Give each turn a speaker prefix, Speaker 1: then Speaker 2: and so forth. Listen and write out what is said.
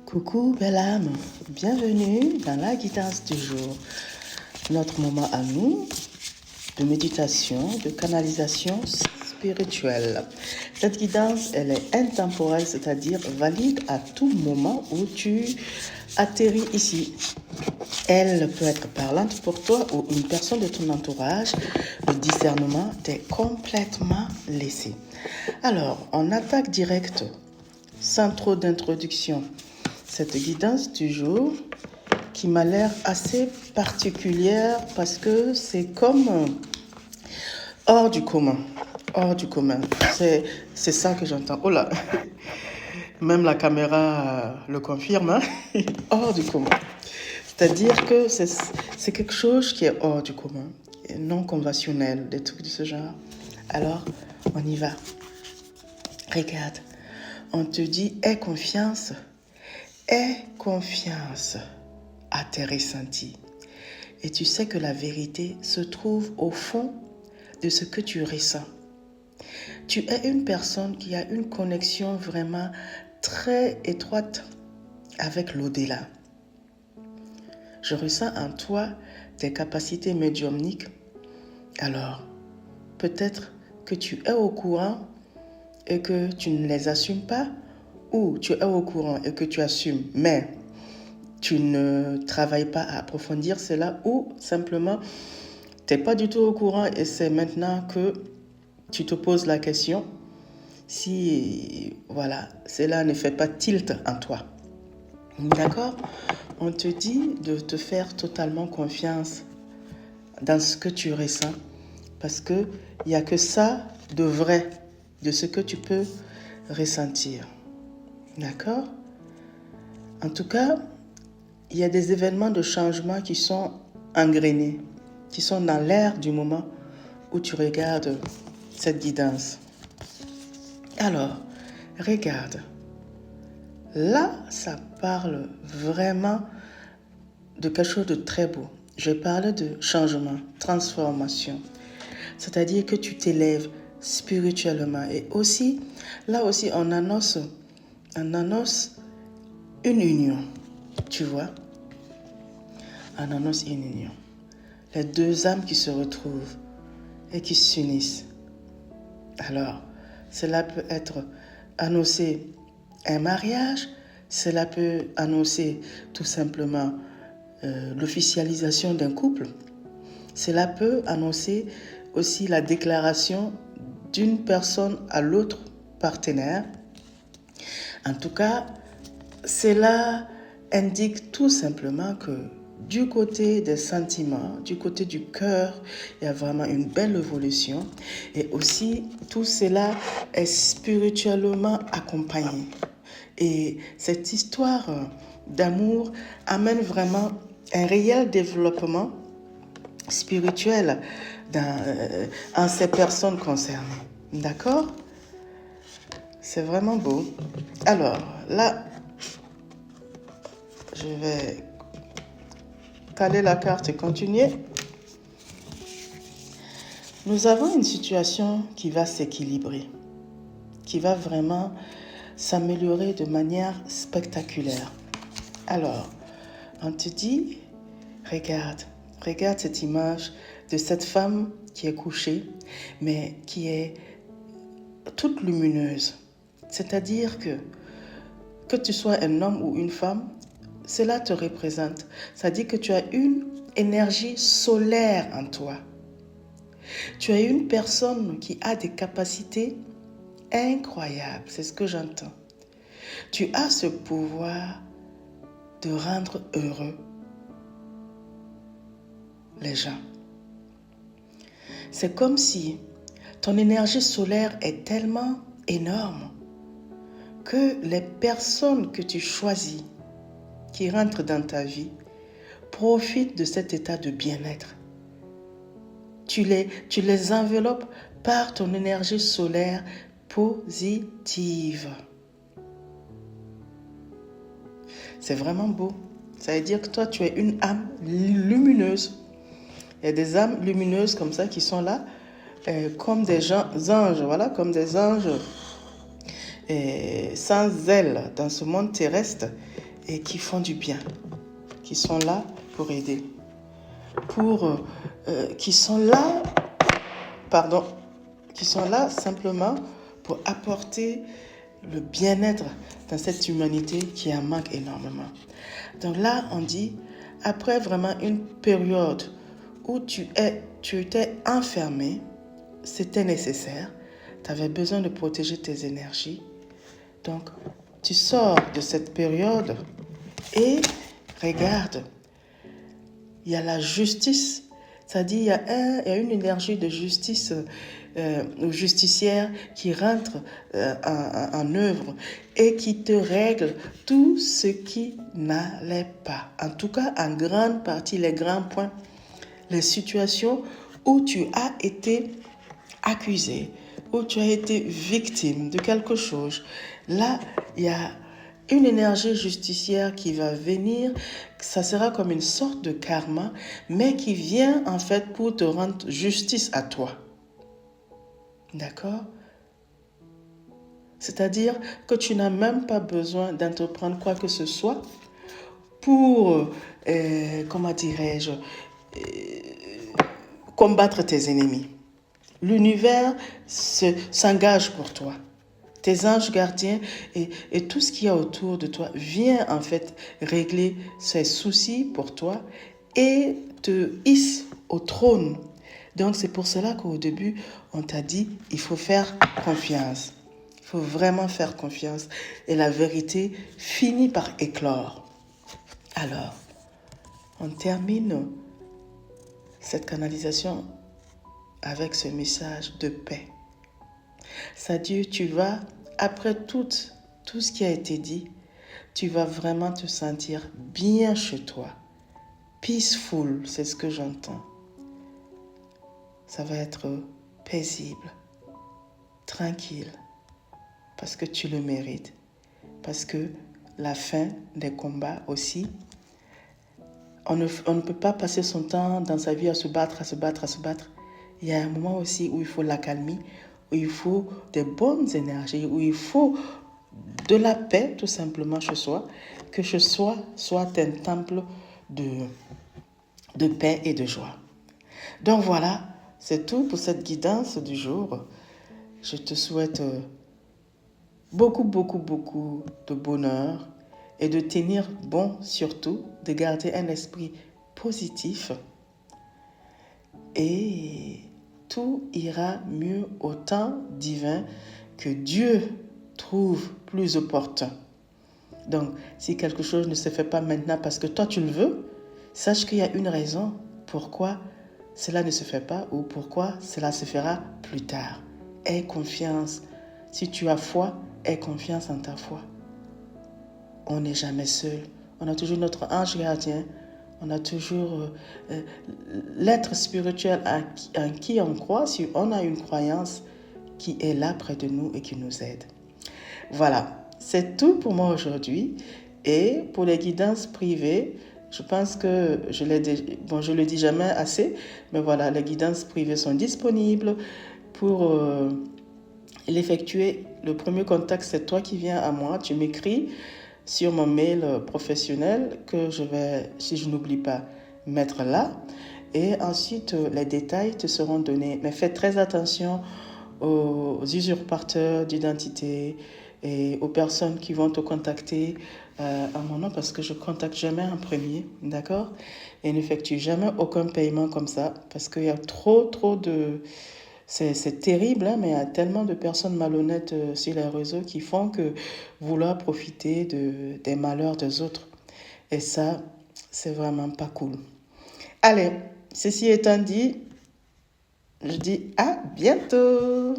Speaker 1: Coucou belle âme, bienvenue dans la guidance du jour, notre moment à nous de méditation, de canalisation spirituelle. Cette guidance, elle est intemporelle, c'est-à-dire valide à tout moment où tu atterris ici. Elle peut être parlante pour toi ou une personne de ton entourage. Le discernement t'est complètement laissé. Alors, on attaque direct, sans trop d'introduction, cette guidance du jour qui m'a l'air assez particulière parce que c'est comme hors du commun. Hors du commun. C'est ça que j'entends. Oh là, même la caméra le confirme. Hein? Hors du commun. C'est-à-dire que c'est quelque chose qui est hors du commun, non conventionnel, des trucs de ce genre. Alors, on y va. Regarde, on te dit, aie confiance à tes ressentis. Et tu sais que la vérité se trouve au fond de ce que tu ressens. Tu es une personne qui a une connexion vraiment très étroite avec l'au-delà. Je ressens en toi des capacités médiumniques. Alors, peut-être que tu es au courant et que tu ne les assumes pas, ou tu es au courant et que tu assumes, mais tu ne travailles pas à approfondir cela, ou simplement tu n'es pas du tout au courant et c'est maintenant que tu te poses la question si voilà, cela ne fait pas tilt en toi. D'accord? On te dit de te faire totalement confiance dans ce que tu ressens parce qu'il n'y a que ça de vrai, de ce que tu peux ressentir. D'accord? En tout cas, il y a des événements de changement qui sont engrainés, qui sont dans l'air du moment où tu regardes cette guidance. Alors, regarde. Là, ça parle vraiment de quelque chose de très beau. Je parle de changement, transformation. C'est-à-dire que tu t'élèves spirituellement. Et aussi, là aussi, on annonce une union. Tu vois? On annonce une union. Les deux âmes qui se retrouvent et qui s'unissent. Alors, cela peut être annoncé un mariage, cela peut annoncer tout simplement l'officialisation d'un couple. Cela peut annoncer aussi la déclaration d'une personne à l'autre partenaire. En tout cas, cela indique tout simplement que du côté des sentiments, du côté du cœur, il y a vraiment une belle évolution. Et aussi, tout cela est spirituellement accompagné. Et cette histoire d'amour amène vraiment un réel développement spirituel en ces personnes concernées. D'accord? C'est vraiment beau. Alors, là, je vais caler la carte et continuer. Nous avons une situation qui va s'équilibrer, qui va vraiment s'améliorer de manière spectaculaire. Alors, on te dit, regarde cette image de cette femme qui est couchée, mais qui est toute lumineuse. C'est-à-dire que tu sois un homme ou une femme, cela te représente. Ça dit que tu as une énergie solaire en toi. Tu es une personne qui a des capacités incroyables, c'est ce que j'entends. Tu as ce pouvoir de rendre heureux les gens. C'est comme si ton énergie solaire est tellement énorme que les personnes que tu choisis, qui rentrent dans ta vie, profitent de cet état de bien-être. Tu les enveloppes par ton énergie solaire positive. C'est vraiment beau. Ça veut dire que toi, tu es une âme lumineuse. Il y a des âmes lumineuses comme ça qui sont là, comme des anges, voilà, comme des anges sans ailes dans ce monde terrestre et qui font du bien, qui sont là pour aider, qui sont là, qui sont là simplement pour apporter le bien-être dans cette humanité qui en manque énormément. Donc là, on dit, après vraiment une période où tu étais enfermé, c'était nécessaire, tu avais besoin de protéger tes énergies. Donc, tu sors de cette période et regarde, il y a la justice, c'est-à-dire il y a une énergie de justice justicière qui rentre en œuvre et qui te règle tout ce qui n'allait pas. En tout cas, en grande partie, les grands points, les situations où tu as été accusé, où tu as été victime de quelque chose. Là, il y a une énergie justicière qui va venir, ça sera comme une sorte de karma, mais qui vient en fait pour te rendre justice à toi. D'accord? C'est-à-dire que tu n'as même pas besoin d'entreprendre quoi que ce soit pour, comment dirais-je, combattre tes ennemis. L'univers s'engage pour toi. Tes anges gardiens et tout ce qu'il y a autour de toi vient en fait régler ses soucis pour toi et te hisse au trône. Donc c'est pour cela qu'au début, on t'a dit, il faut faire confiance. Il faut vraiment faire confiance. Et la vérité finit par éclore. Alors, on termine cette canalisation avec ce message de paix. C'est-à-dire, tu vas, après tout ce qui a été dit, tu vas vraiment te sentir bien chez toi. Peaceful, c'est ce que j'entends. Ça va être paisible, tranquille, parce que tu le mérites. Parce que la fin des combats aussi, on ne peut pas passer son temps dans sa vie à se battre. Il y a un moment aussi où il faut l'accalmie, où il faut des bonnes énergies, où il faut de la paix tout simplement chez soi, que chez soi soit un temple de paix et de joie. Donc voilà, c'est tout pour cette guidance du jour. Je te souhaite beaucoup de bonheur et de tenir bon surtout, de garder un esprit positif et tout ira mieux au temps divin que Dieu trouve plus opportun. Donc, si quelque chose ne se fait pas maintenant parce que toi tu le veux, sache qu'il y a une raison pourquoi cela ne se fait pas ou pourquoi cela se fera plus tard. Aie confiance. Si tu as foi, aie confiance en ta foi. On n'est jamais seul. On a toujours notre ange gardien. On a toujours l'être spirituel en qui on croit, si on a une croyance qui est là près de nous et qui nous aide. Voilà, c'est tout pour moi aujourd'hui. Et pour les guidances privées, je pense que je le dis jamais assez, mais voilà, les guidances privées sont disponibles. Pour l'effectuer, le premier contact, c'est toi qui viens à moi. Tu m'écris sur mon mail professionnel que je vais, si je n'oublie pas, mettre là. Et ensuite, les détails te seront donnés. Mais fais très attention aux usurpateurs d'identité et aux personnes qui vont te contacter à mon nom parce que je ne contacte jamais en premier, d'accord? Et n'effectue jamais aucun paiement comme ça parce qu'il y a trop de... C'est terrible, hein, mais il y a tellement de personnes malhonnêtes sur les réseaux qui font que vouloir profiter des malheurs des autres. Et ça, c'est vraiment pas cool. Allez, ceci étant dit, je dis à bientôt.